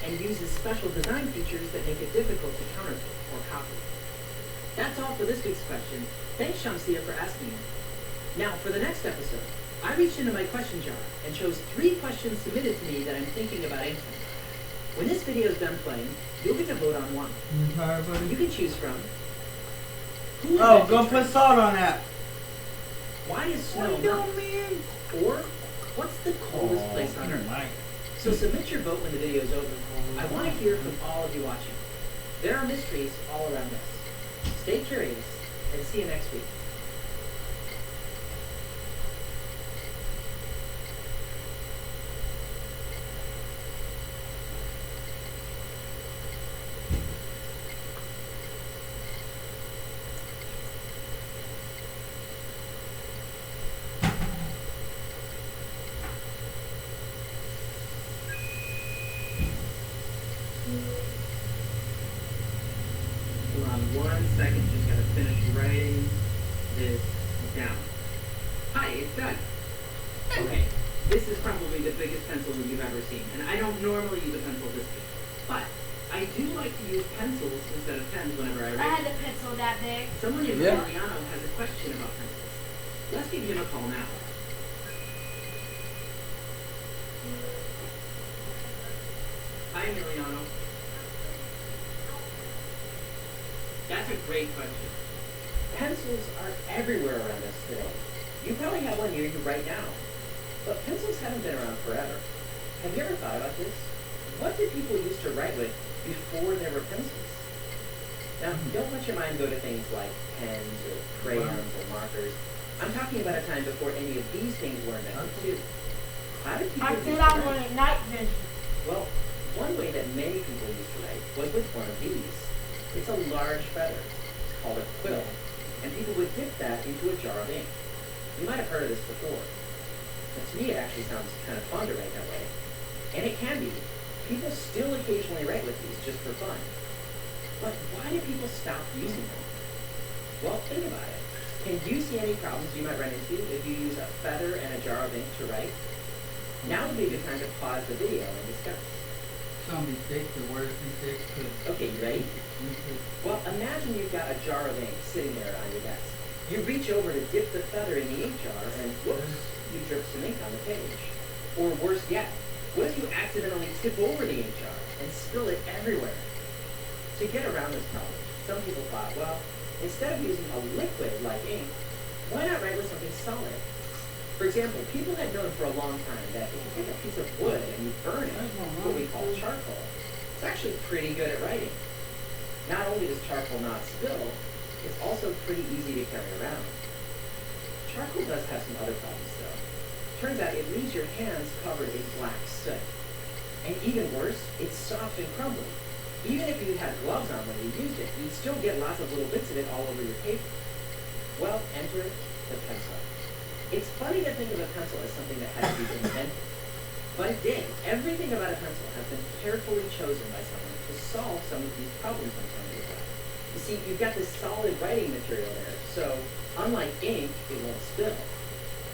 and uses special design features that make it difficult to counterfeit or copy. That's all for this week's question. Thanks, Shamsia, for asking it. Now, for the next episode, I reached into my question jar and chose 3 questions submitted to me that I'm thinking about answering. When this video is done playing, you'll get to vote on one. You can choose from who go put salt on that. Why is snow melt? Or what's the coldest place on Earth? So submit your vote when the video is over. I want to hear from all of you watching. There are mysteries all around us. Stay curious, and see you next week. Hold on 1 second, just gotta finish writing this down. Hi, it's Doug. Okay, this is probably the biggest pencil that you've ever seen, and I don't normally use a pencil this big, but I do like to use pencils instead of pens whenever I write. I had a pencil that big. Someone named Emiliano has a question about pencils. Let's give him a call now. Hi, Emiliano. That's a great question. Pencils are everywhere around us today. You probably have one near you right now. But pencils haven't been around forever. Have you ever thought about this? What did people used to write with before there were pencils? Now, don't let your mind go to things like pens or crayons or markers. I'm talking about a time before any of these things were invented too. How did people I used said to I write? wanted night vision. Well, one way that many people used to write was with one of these. It's a large feather. It's called a quill. And people would dip that into a jar of ink. You might have heard of this before. But to me, it actually sounds kind of fun to write that way. And it can be. People still occasionally write with these just for fun. But why do people stop using them? Well, think about it. Can you see any problems you might run into if you use a feather and a jar of ink to write? Now would be a good time to pause the video and discuss. Some mistakes, the worst mistakes could. Okay, you ready? Well, imagine you've got a jar of ink sitting there on your desk. You reach over to dip the feather in the ink jar, and whoops, you drip some ink on the page. Or worse yet, what if you accidentally tip over the ink jar and spill it everywhere? To get around this problem, some people thought, well, instead of using a liquid like ink, why not write with something solid? For example, people had known for a long time that if you take a piece of wood and you burn it, what we call charcoal, it's actually pretty good at writing. Not only does charcoal not spill, it's also pretty easy to carry around. Charcoal does have some other problems though. Turns out it leaves your hands covered in black soot. And even worse, it's soft and crumbly. Even if you had gloves on when you used it, you'd still get lots of little bits of it all over your paper. Well, enter the pencil. It's funny to think of a pencil as something that had to be invented. But it did. Everything about a pencil has been carefully chosen by someone to solve some of these problems I'm telling you about. You see, you've got this solid writing material there, so unlike ink, it won't spill.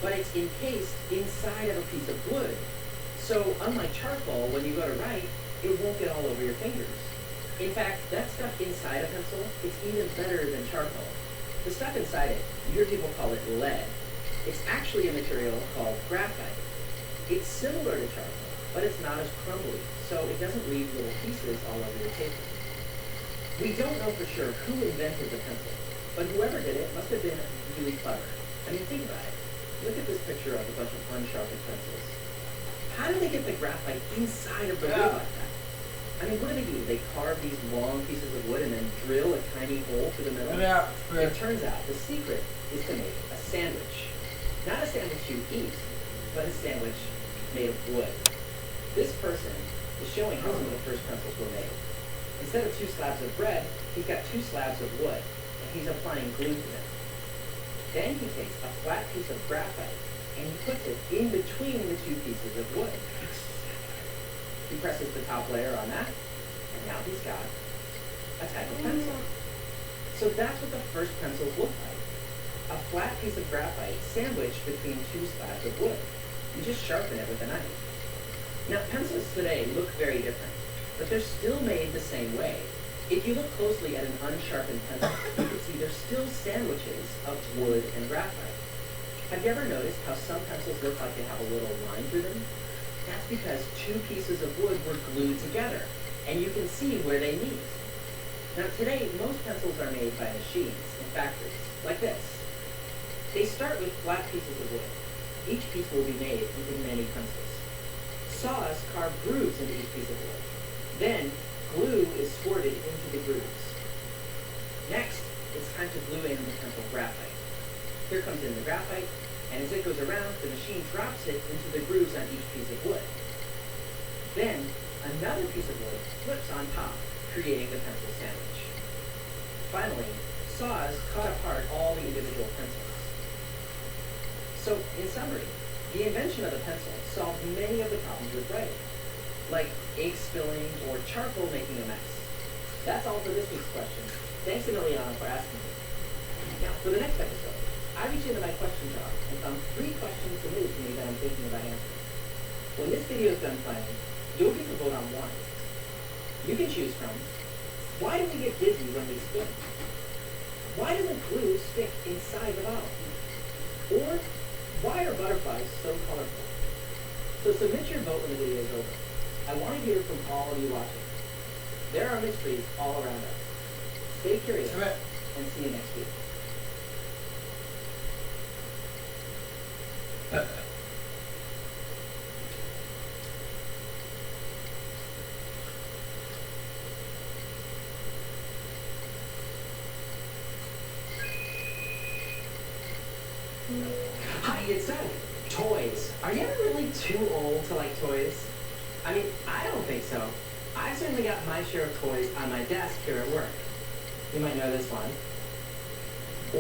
But it's encased inside of a piece of wood. So unlike charcoal, when you go to write, it won't get all over your fingers. In fact, that stuff inside a pencil is even better than charcoal. The stuff inside it, you hear people call it lead. It's actually a material called graphite. It's similar to charcoal, but it's not as crumbly, so it doesn't leave little pieces all over your paper. We don't know for sure who invented the pencil, but whoever did it must have been really clever. I mean, think about it. Look at this picture of a bunch of unsharpened pencils. How do they get the graphite inside of the wood like that? I mean, what do? They carve these long pieces of wood and then drill a tiny hole through the middle? It turns out the secret is to make a sandwich. Not a sandwich you eat, but a sandwich made of wood. This person is showing how some of the first pencils were made. Instead of 2 slabs of bread, he's got 2 slabs of wood, and he's applying glue to them. Then he takes a flat piece of graphite, and he puts it in between the 2 pieces of wood. He presses the top layer on that, and now he's got a type of pencil. So that's what the first pencils look like. A flat piece of graphite sandwiched between 2 slabs of wood. You just sharpen it with a knife. Now, pencils today look very different. but they're still made the same way. If you look closely at an unsharpened pencil, you can see they're still sandwiches of wood and graphite. Have you ever noticed how some pencils look like they have a little line through them? That's because two pieces of wood were glued together, and you can see where they meet. Now today, most pencils are made by machines in factories, like this. They start with flat pieces of wood. Each piece will be made into many pencils. Saws carve grooves into each piece of wood. Then, glue is squirted into the grooves. Next, it's time to glue in the pencil graphite. Here comes in the graphite, and as it goes around, the machine drops it into the grooves on each piece of wood. Then, another piece of wood flips on top, creating the pencil sandwich. Finally, saws cut apart all the individual pencils. So, in summary, the invention of the pencil solved many of the problems with writing, like ink spilling or charcoal making a mess. That's all for this week's question. Thanks a million for asking me. Now, for the next episode, I reached into my question jar and found 3 questions submitted to me that I'm thinking about answering. When this video is done playing, you'll get to vote on one. You can choose from, why do we get dizzy when we spin? Why doesn't glue stick inside the bottle? Or, why are butterflies so colorful? So submit your vote when the video is over. I want to hear from all of you watching. There are mysteries all around us. Stay curious, and see you next week. Hi, it's Doug. Toys. Are you ever really too old to like toys? I mean, I don't think so. I've certainly got my share of toys on my desk here at work. You might know this one.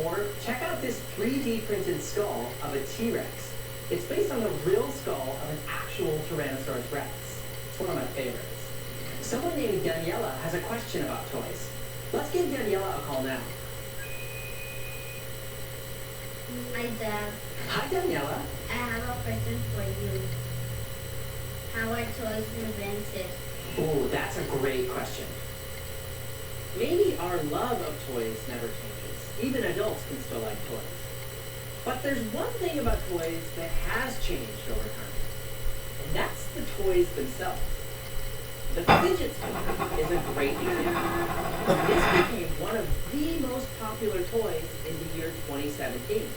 Or check out this 3D printed skull of a T-Rex. It's based on the real skull of an actual Tyrannosaurus Rex. It's one of my favorites. Someone named Daniela has a question about toys. Let's give Daniela a call now. Hi, Dad. Hi, Daniela. I have a question for you. How are toys invented? Ooh, that's a great question. Maybe our love of toys never changes. Even adults can still like toys. But there's one thing about toys that has changed over time. And that's the toys themselves. The fidget spinner is a great example. This became one of the most popular toys in the year 2017.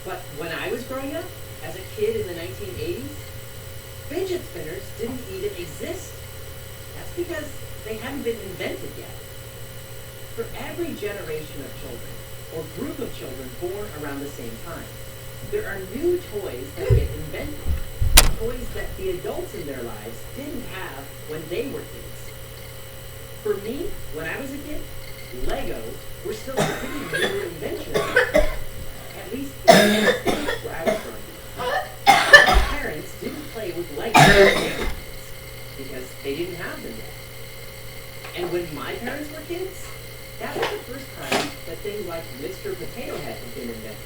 But when I was growing up, as a kid in the 1980s, fidget spinners didn't even exist. That's because they hadn't been invented yet. For every generation of children, or group of children born around the same time, there are new toys that get invented. Toys that the adults in their lives didn't have when they were kids. For me, when I was a kid, Legos were still a pretty new invention. At least in the United States where I was growing up. My parents didn't play with Legos because they didn't have them yet. And when my parents were kids, that was the first time that things like Mr. Potato Head had been invented.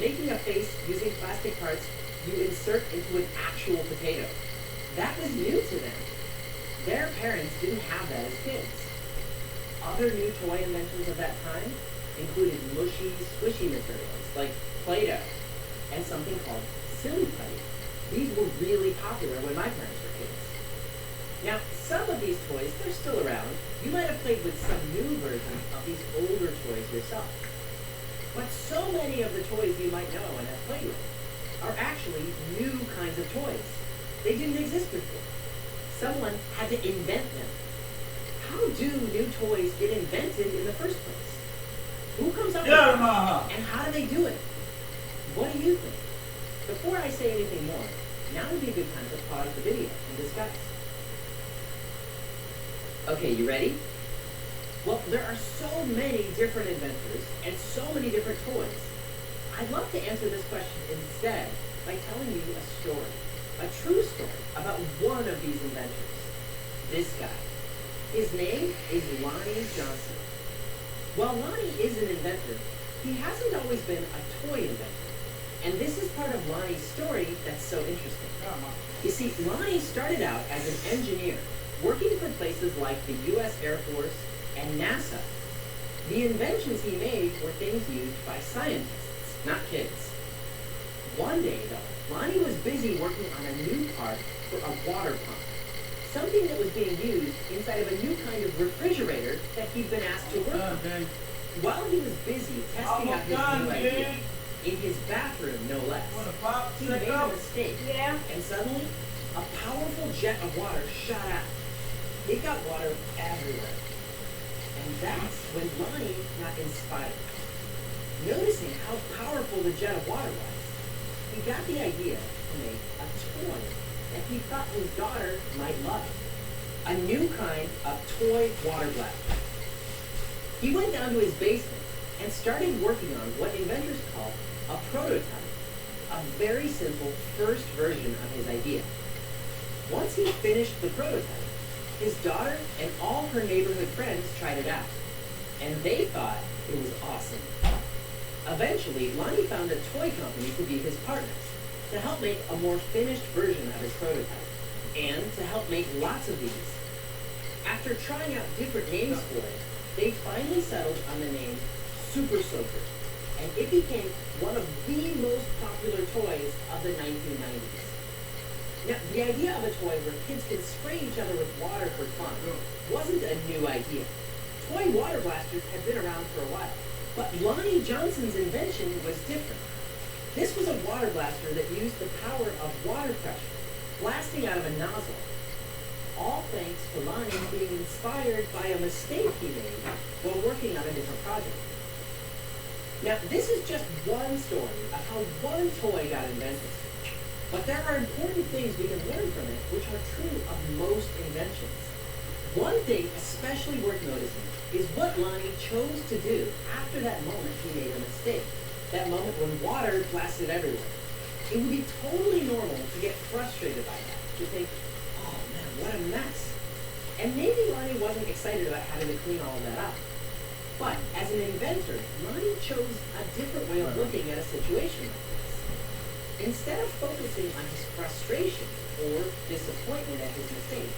Making a face using plastic parts you insert into an actual potato. That was new to them. Their parents didn't have that as kids. Other new toy inventions of that time included mushy, squishy materials like Play-Doh and something called silly putty. These were really popular when my parents were kids. Now, some of these toys, they're still around. You might have played with some new versions of these older toys yourself. But so many of the toys you might know and have played with are actually new kinds of toys. They didn't exist before. Someone had to invent them. How do new toys get invented in the first place? Who comes up with them? And how do they do it? What do you think? Before I say anything more, now would be a good time to pause the video and discuss. Okay, you ready? Well, there are so many different inventors and so many different toys. I'd love to answer this question instead by telling you a story, a true story about one of these inventors. This guy. His name is Lonnie Johnson. While Lonnie is an inventor, he hasn't always been a toy inventor. And this is part of Lonnie's story that's so interesting. You see, Lonnie started out as an engineer, working for places like the U.S. Air Force and NASA. The inventions he made were things used by scientists, not kids. One day, though, Lonnie was busy working on a new part for a water pump, something that was being used inside of a new kind of refrigerator that he'd been asked to work on. Dang. While he was busy testing out his new idea, in his bathroom no less, he made a mistake, Yeah. and suddenly, a powerful jet of water shot out. It got water everywhere. And that's when Lonnie got inspired. Noticing how powerful the jet of water was, he got the idea to make a toy that he thought his daughter might love. A new kind of toy water blaster. He went down to his basement and started working on what inventors call a prototype, a very simple first version of his idea. Once he finished the prototype, his daughter and all her neighborhood friends tried it out, and they thought it was awesome. Eventually, Lonnie found a toy company to be his partners, to help make a more finished version of his prototype, and to help make lots of these. After trying out different names for it, they finally settled on the name Super Soaker, and it became one of the most popular toys of the 1990s. Now, the idea of a toy where kids could spray each other with water for fun wasn't a new idea. Toy water blasters had been around for a while, but Lonnie Johnson's invention was different. This was a water blaster that used the power of water pressure, blasting out of a nozzle. All thanks to Lonnie being inspired by a mistake he made while working on a different project. Now, this is just one story of how one toy got invented. But there are important things we can learn from it which are true of most inventions. One thing especially worth noticing is what Lonnie chose to do after that moment he made a mistake. That moment when water blasted everywhere. It would be totally normal to get frustrated by that, to think, oh man, what a mess. And maybe Lonnie wasn't excited about having to clean all of that up. But as an inventor, Lonnie chose a different way of looking at a situation like this. Instead of focusing on his frustration or disappointment at his mistake,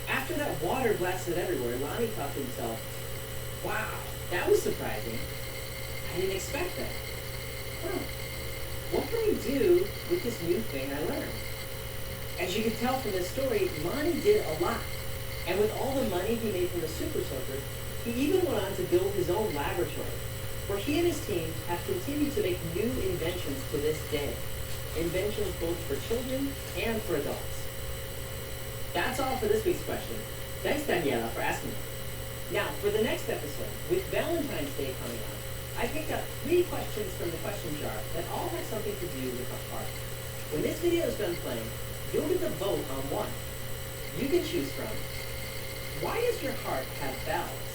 after that water blasted everywhere, Lonnie thought to himself, wow, that was surprising. I didn't expect that. Huh, what can I do with this new thing I learned? As you can tell from this story, Lonnie did a lot. And with all the money he made from the Super Soaker, he even went on to build his own laboratory, where he and his team have continued to make new inventions to this day. Inventions both for children and for adults. That's all for this week's question. Thanks, Daniela, for asking it. Now, for the next episode, with Valentine's Day coming up, I picked up 3 questions from the question jar that all have something to do with the heart. When this video is done playing, you'll get to vote on one. You can choose from, why does your heart have valves?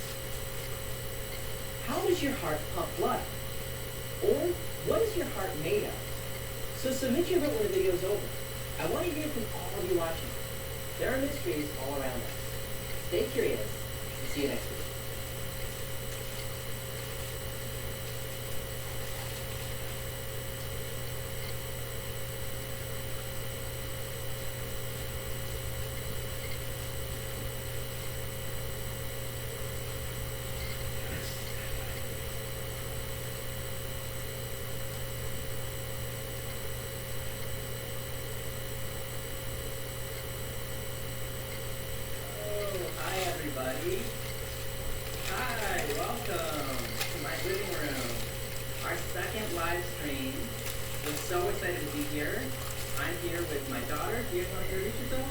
How does your heart pump blood? Or, what is your heart made of? So submit your vote when the video is over. I want to hear from all of you watching. There are mysteries all around us. Stay curious, and see you next week. Hi everybody. Hi, welcome to my living room. Our second live stream. We're so excited to be here. I'm here with my daughter. Do you want to introduce yourself?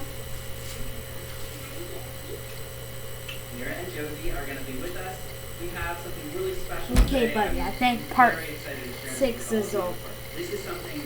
Mira and Josie are going to be with us. We have something really special Okay, today. buddy, I think I'm part very excited to share 6 with is all of over. you. This is something